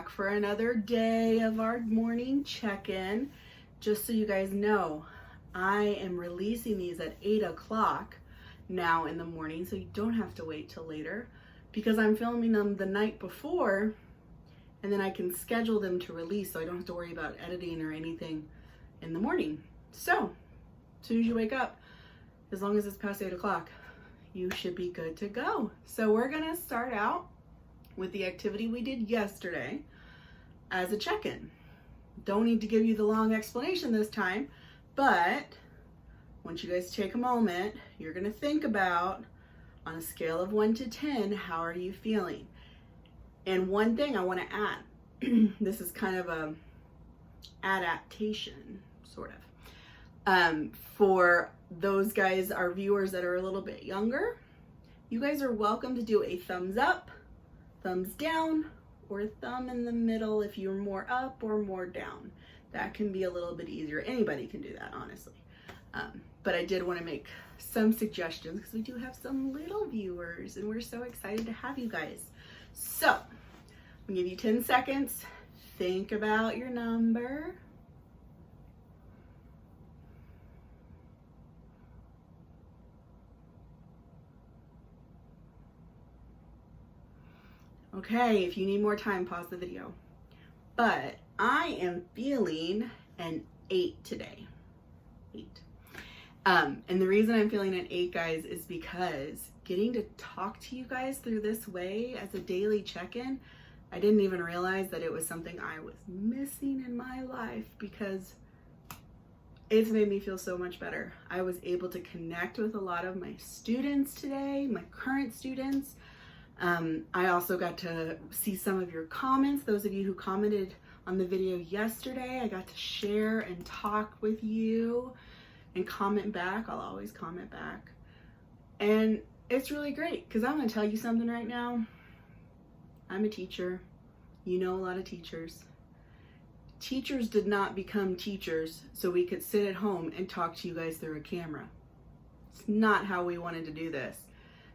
back for another day of our morning check-in. Just so you guys know, I am releasing these at 8 o'clock now in the morning, so you don't have to wait till later, because I'm filming them the night before, and then I can schedule them to release so I don't have to worry about editing or anything in the morning. So, as soon as you wake up, as long as it's past 8 o'clock, you should be good to go. So we're gonna start out with the activity we did yesterday as a check-in. Don't need to give you the long explanation this time, but once you guys take a moment, you're gonna think about, on a scale of 1 to 10, how are you feeling? And one thing I wanna add, this is kind of a adaptation, sort of. For those guys, our viewers that are a little bit younger, you guys are welcome to do a thumbs up, thumbs down, or a thumb in the middle if you're more up or more down. That can be a little bit easier. Anybody can do that, honestly. But I did want to make some suggestions because we do have some little viewers and we're so excited to have you guys. So, I'm gonna give you 10 seconds. Think about your number. Okay, if you need more time, pause the video. But I am feeling an 8 today. 8. And the reason I'm feeling an 8, guys, is because getting to talk to you guys through this way as a daily check-in, I didn't even realize that it was something I was missing in my life, because it's made me feel so much better. I was able to connect with a lot of my students today, my current students. I also got to see some of your comments. Those of you who commented on the video yesterday, I got to share and talk with you and comment back. I'll always comment back. And it's really great, because I'm going to tell you something right now. I'm a teacher. You know a lot of teachers. Teachers did not become teachers so we could sit at home and talk to you guys through a camera. It's not how we wanted to do this.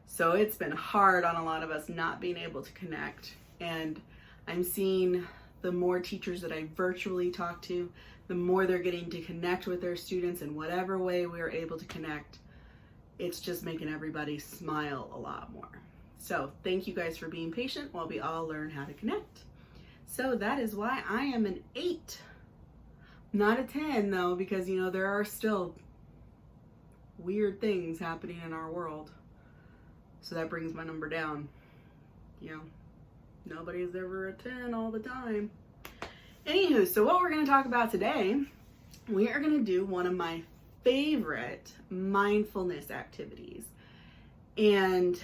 So it's been hard on a lot of us not being able to connect. And I'm seeing the more teachers that I virtually talk to, the more they're getting to connect with their students in whatever way we're able to connect. It's just making everybody smile a lot more. So thank you guys for being patient while we all learn how to connect. So that is why I am an 8. Not a 10 though, because you know, there are still weird things happening in our world. So that brings my number down. You know, nobody's ever a 10 all the time. Anywho, so what we're going to talk about today, we are going to do one of my favorite mindfulness activities. And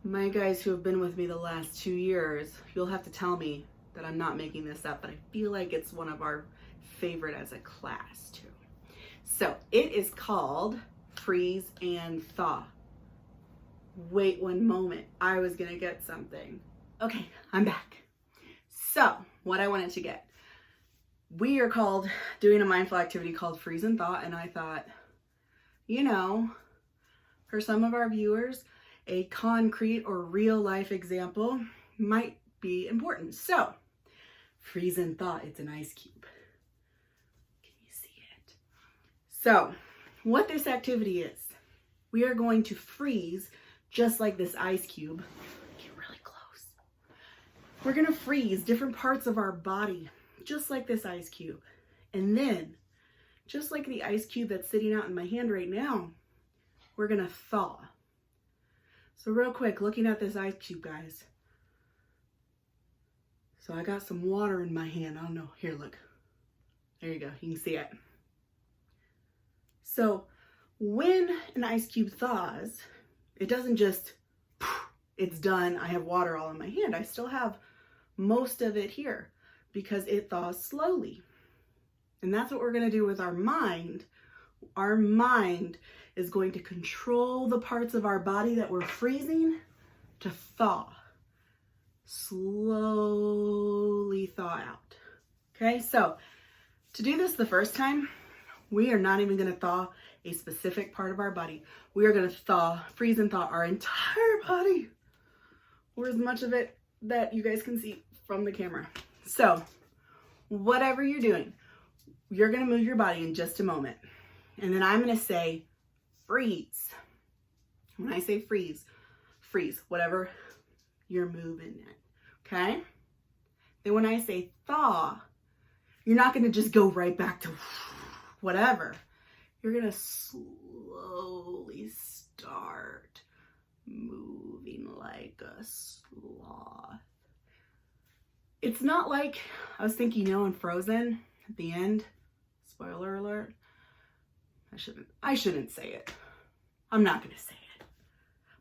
my guys who have been with me the last 2 years, you'll have to tell me that I'm not making this up, but I feel like it's one of our favorite as a class too. So it is called Freeze and Thaw. Wait one moment, I was gonna get something. Okay, I'm back. So, what I wanted to get. We are doing a mindful activity called Freeze and Thaw, and I thought, you know, for some of our viewers, a concrete or real life example might be important. So, freeze and thaw, it's an ice cube. Can you see it? So, what this activity is, we are going to freeze just like this ice cube. Get really close. We're gonna freeze different parts of our body, just like this ice cube. And then, just like the ice cube that's sitting out in my hand right now, we're gonna thaw. So real quick, looking at this ice cube, guys. So I got some water in my hand. I don't know. Here, look. There you go. You can see it. So when an ice cube thaws, it doesn't just, it's done, I have water all in my hand. I still have most of it here because it thaws slowly. And that's what we're going to do with our mind. Our mind is going to control the parts of our body that we're freezing to thaw. Slowly thaw out. Okay, so to do this the first time, we are not even going to thaw a specific part of our body. We are going to freeze and thaw our entire body, or as much of it that you guys can see from the camera. So whatever you're doing, you're going to move your body in just a moment. And then I'm going to say freeze. When I say freeze, freeze, whatever you're moving in. Okay? Then when I say thaw, you're not going to just go right back to whatever. You're going to slowly start moving like a sloth. It's not like, I was thinking, in Frozen, at the end, spoiler alert, I shouldn't say it. I'm not going to say it.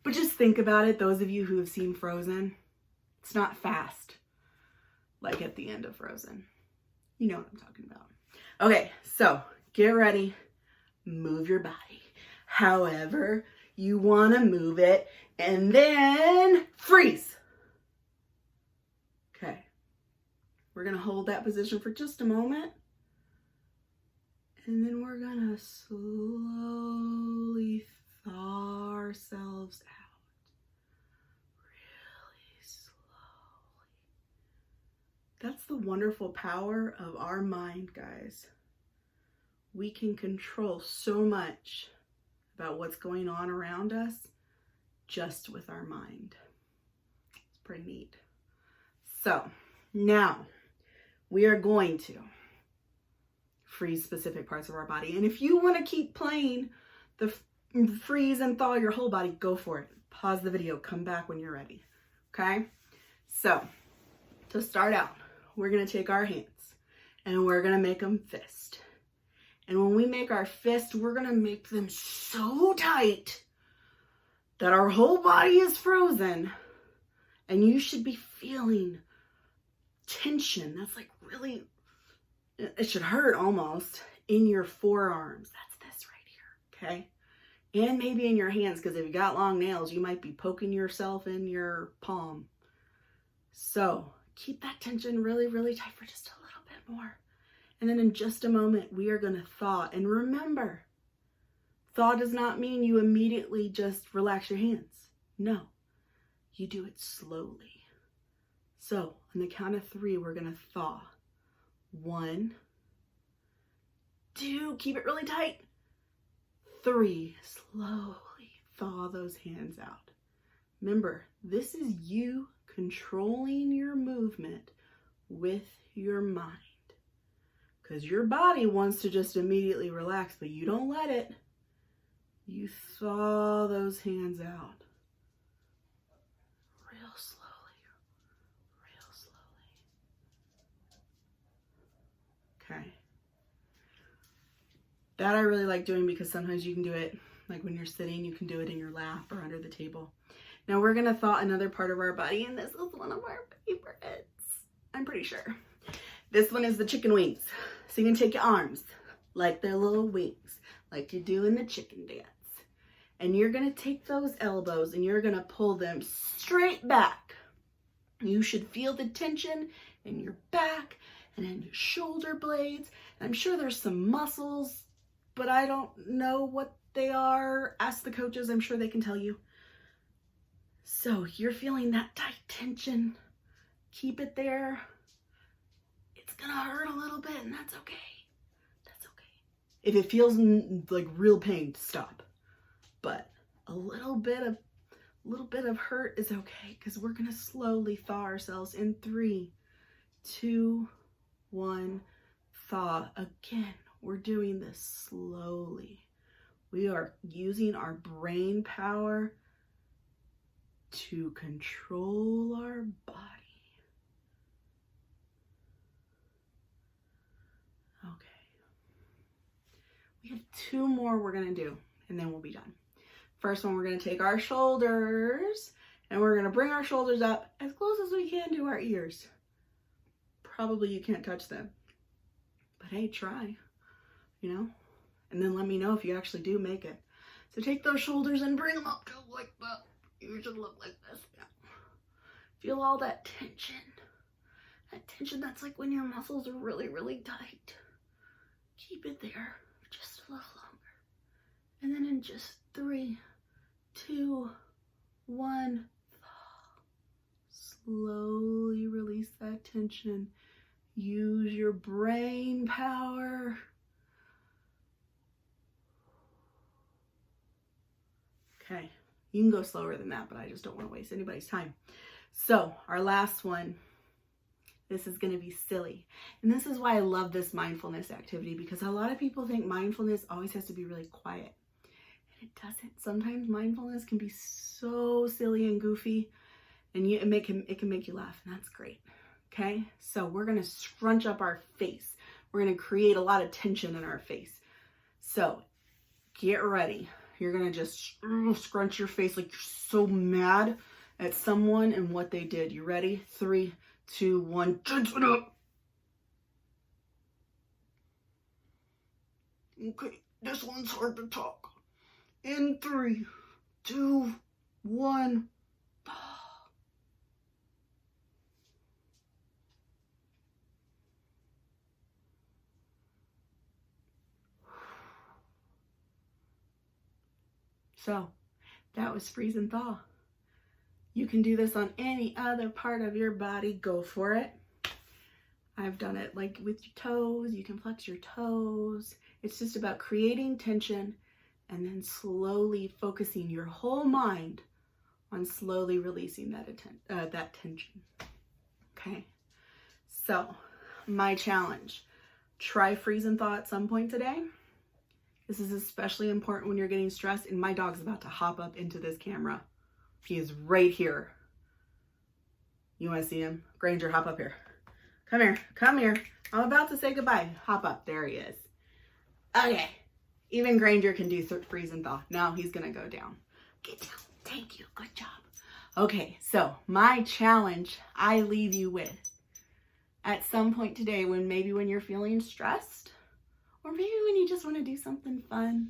But just think about it, those of you who have seen Frozen, it's not fast, like at the end of Frozen. You know what I'm talking about. Okay, so get ready, move your body however you want to move it, and then freeze. Okay, we're going to hold that position for just a moment, and then we're going to slowly thaw ourselves out, really slowly. That's the wonderful power of our mind, guys. We can control so much about what's going on around us just with our mind. It's pretty neat. So now we are going to freeze specific parts of our body. And if you want to keep playing the freeze and thaw your whole body, go for it. Pause the video, come back when you're ready. Okay? So to start out, we're going to take our hands and we're going to make them fist. And when we make our fist, we're going to make them so tight that our whole body is frozen. And you should be feeling tension. That's like really, it should hurt almost in your forearms. That's this right here, okay? And maybe in your hands, because if you got long nails, you might be poking yourself in your palm. So keep that tension really, really tight for just a little bit more. And then in just a moment, we are going to thaw. And remember, thaw does not mean you immediately just relax your hands. No, you do it slowly. So on the count of 3, we're going to thaw. 1, 2, keep it really tight. 3, slowly thaw those hands out. Remember, this is you controlling your movement with your mind. Because your body wants to just immediately relax, but you don't let it. You thaw those hands out. Real slowly. Real slowly. Okay. That I really like doing because sometimes you can do it, like when you're sitting, you can do it in your lap or under the table. Now we're going to thaw another part of our body, and this is one of our favorites. I'm pretty sure. This one is the chicken wings. So you can take your arms like they're little wings, like you do in the chicken dance. And you're going to take those elbows and you're going to pull them straight back. You should feel the tension in your back and in your shoulder blades. And I'm sure there's some muscles, but I don't know what they are. Ask the coaches, I'm sure they can tell you. So you're feeling that tight tension. Keep it there. It's gonna hurt a little bit, and that's okay. That's okay. If it feels like real pain, stop. But a little bit of hurt is okay, because we're gonna slowly thaw ourselves in 3, 2, 1. Thaw. Again, we're doing this slowly. We are using our brain power to control our body. Okay. We have 2 more we're going to do, and then we'll be done. First one, we're going to take our shoulders, and we're going to bring our shoulders up as close as we can to our ears. Probably you can't touch them, but hey, try, and then let me know if you actually do make it. So take those shoulders and bring them up just like that. You should look like this. Yeah. Feel all that tension. That tension, that's like when your muscles are really, really tight. Keep it there for just a little longer. And then in just 3, 2, 1, thaw. slowly release that tension. Use your brain power. Okay, you can go slower than that, but I just don't want to waste anybody's time. So our last one, this is going to be silly. And this is why I love this mindfulness activity, because a lot of people think mindfulness always has to be really quiet. And it doesn't. Sometimes mindfulness can be so silly and goofy, and it can make you laugh, and that's great. Okay, so we're going to scrunch up our face. We're going to create a lot of tension in our face. So get ready. You're going to just scrunch your face like you're so mad at someone and what they did. You ready? 3, 2, 1, tense it up. Okay, this one's hard to talk. In 3, 2, 1. So that was freeze and thaw. You can do this on any other part of your body. Go for it. I've done it like with your toes. You can flex your toes. It's just about creating tension and then slowly focusing your whole mind on slowly releasing that tension. Okay. So my challenge, try freeze and thaw at some point today. This is especially important when you're getting stressed, and my dog's about to hop up into this camera. He is right here. You want to see him? Granger, hop up here. Come here. Come here. I'm about to say goodbye. Hop up. There he is. Okay. Even Granger can do freeze and thaw. Now he's going to go down. Get down. Thank you. Good job. Okay, so my challenge I leave you with at some point today, when you're feeling stressed, or maybe when you just want to do something fun,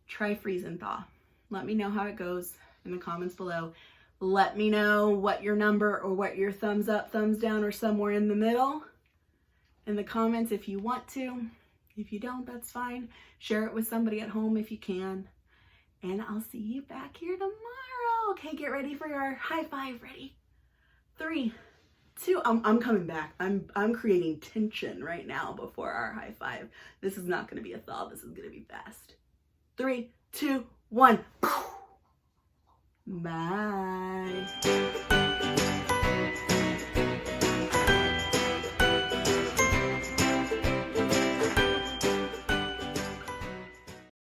try freeze and thaw. Let me know how it goes in the comments below. Let me know what your number or what your thumbs up, thumbs down, or somewhere in the middle in the comments if you want to. If you don't, that's fine. Share it with somebody at home if you can. And I'll see you back here tomorrow. Okay, get ready for your high five. Ready? 3, 2, I'm coming back. I'm creating tension right now before our high five. This is not gonna be a thaw, this is gonna be fast. 3, 2, 1. Bye.